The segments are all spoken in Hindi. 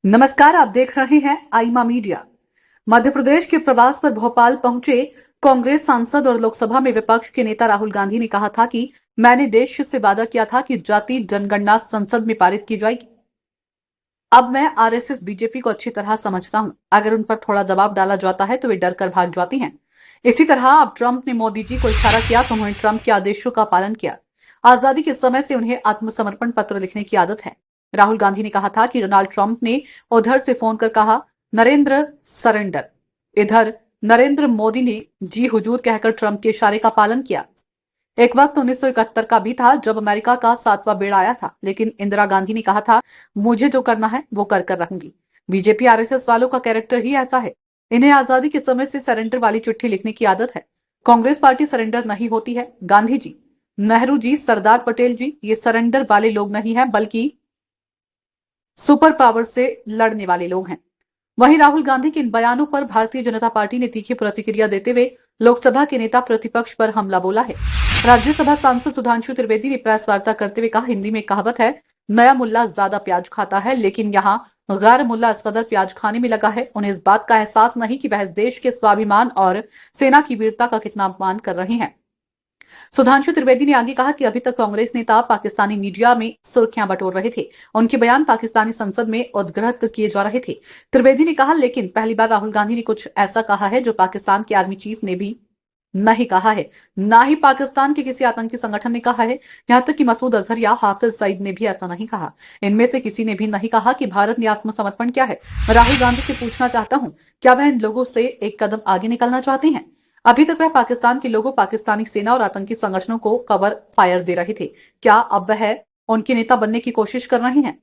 नमस्कार, आप देख रहे हैं आईमा मीडिया। मध्य प्रदेश के प्रवास पर भोपाल पहुंचे कांग्रेस सांसद और लोकसभा में विपक्ष के नेता राहुल गांधी ने कहा था कि मैंने देश से वादा किया था कि जाति जनगणना संसद में पारित की जाएगी। अब मैं आरएसएस बीजेपी को अच्छी तरह समझता हूं। अगर उन पर थोड़ा दबाव डाला जाता है तो वे डर कर भाग जाती हैं। इसी तरह अब ट्रंप ने मोदी जी को इशारा किया तो उन्होंने ट्रंप के आदेशों का पालन किया। आजादी के समय से उन्हें आत्मसमर्पण पत्र लिखने की आदत है। राहुल गांधी ने कहा था कि डोनाल्ड ट्रंप ने उधर से फोन कर कहा, नरेंद्र सरेंडर। इधर नरेंद्र मोदी ने जी हुजूर कहकर ट्रंप के इशारे का पालन किया। एक वक्त 1971 का भी था जब अमेरिका का 7वां बेड़ा आया था, लेकिन इंदिरा गांधी ने कहा था, मुझे जो करना है वो कर रहूंगी। बीजेपी आरएसएस वालों का कैरेक्टर ही ऐसा है। इन्हें आजादी के समय से सरेंडर वाली चिट्ठी लिखने की आदत है। कांग्रेस पार्टी सरेंडर नहीं होती है। गांधी जी, नेहरू जी, सरदार पटेल जी ये सरेंडर वाले लोग नहीं है, बल्कि सुपर पावर से लड़ने वाले लोग हैं। वहीं राहुल गांधी के इन बयानों पर भारतीय जनता पार्टी ने तीखी प्रतिक्रिया देते हुए लोकसभा के नेता प्रतिपक्ष पर हमला बोला है। राज्यसभा सांसद सुधांशु त्रिवेदी ने प्रेस वार्ता करते हुए कहा, हिंदी में कहावत है, नया मुल्ला ज्यादा प्याज खाता है, लेकिन यहाँ गैर मुल्ला इस कदर प्याज खाने में लगा है, उन्हें इस बात का एहसास नहीं कि वह इस देश के स्वाभिमान और सेना की वीरता का कितना अपमान कर रहे हैं। सुधांशु त्रिवेदी ने आगे कहा कि अभी तक कांग्रेस नेता पाकिस्तानी मीडिया में सुर्खियां बटोर रहे थे। उनके बयान पाकिस्तानी संसद में उद्धृत किए जा रहे थे। त्रिवेदी ने कहा, लेकिन पहली बार राहुल गांधी ने कुछ ऐसा कहा है जो पाकिस्तान के आर्मी चीफ ने भी नहीं कहा है। ना ही पाकिस्तान के किसी आतंकी संगठन ने कहा है। यहां तक कि मसूद अजहर या हाफिज सईद ने भी ऐसा नहीं कहा। इनमें से किसी ने भी नहीं कहा कि भारत ने आत्मसमर्पण किया है। मैं राहुल गांधी से पूछना चाहता हूं, क्या वह इन लोगों से एक कदम आगे निकलना चाहते हैं? अभी तक वह पाकिस्तान के लोगों, पाकिस्तानी सेना और आतंकी संगठनों को कवर फायर दे रहे थे। क्या अब वह उनके नेता बनने की कोशिश कर रहे हैं?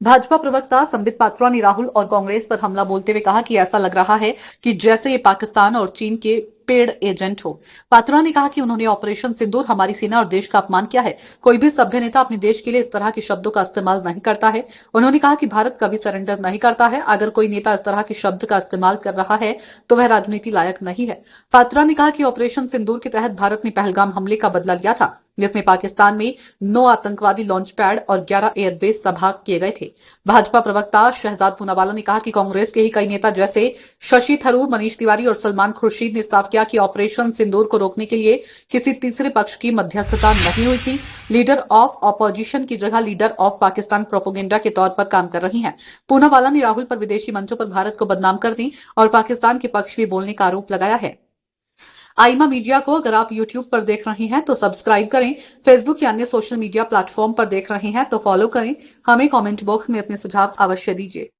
भाजपा प्रवक्ता संबित पात्रा ने राहुल और कांग्रेस पर हमला बोलते हुए कहा कि ऐसा लग रहा है कि जैसे ये पाकिस्तान और चीन के पेड एजेंट हो। पात्रा ने कहा कि उन्होंने ऑपरेशन सिंदूर हमारी सेना और देश का अपमान किया है। कोई भी सभ्य नेता अपने देश के लिए इस तरह के शब्दों का इस्तेमाल नहीं करता है। उन्होंने कहा कि भारत कभी सरेंडर नहीं करता है। अगर कोई नेता इस तरह के शब्द का इस्तेमाल कर रहा है तो वह राजनीति लायक नहीं है। पात्रा ने कहा कि ऑपरेशन सिंदूर के तहत भारत ने पहलगाम हमले का बदला लिया था, जिसमें पाकिस्तान में 9 आतंकवादी लॉन्च पैड और 11 एयरबेस तबाह किए गए थे। भाजपा प्रवक्ता शहजाद पूनावाला ने कहा कि कांग्रेस के ही कई नेता जैसे शशि थरूर, मनीष तिवारी और सलमान खुर्शीद ने साफ किया कि ऑपरेशन सिंदूर को रोकने के लिए किसी तीसरे पक्ष की मध्यस्थता नहीं हुई थी। लीडर ऑफ ऑपोजिशन की जगह लीडर ऑफ पाकिस्तान प्रोपोगेंडा के तौर पर काम कर रही हैं। पूनावाला ने राहुल पर विदेशी मंचों पर भारत को बदनाम करने और पाकिस्तान के पक्ष में बोलने का आरोप लगाया है। आईमा मीडिया को अगर आप यूट्यूब पर देख रहे हैं तो सब्सक्राइब करें, फेसबुक या अन्य सोशल मीडिया प्लेटफॉर्म पर देख रहे हैं तो फॉलो करें। हमें कमेंट बॉक्स में अपने सुझाव अवश्य दीजिए।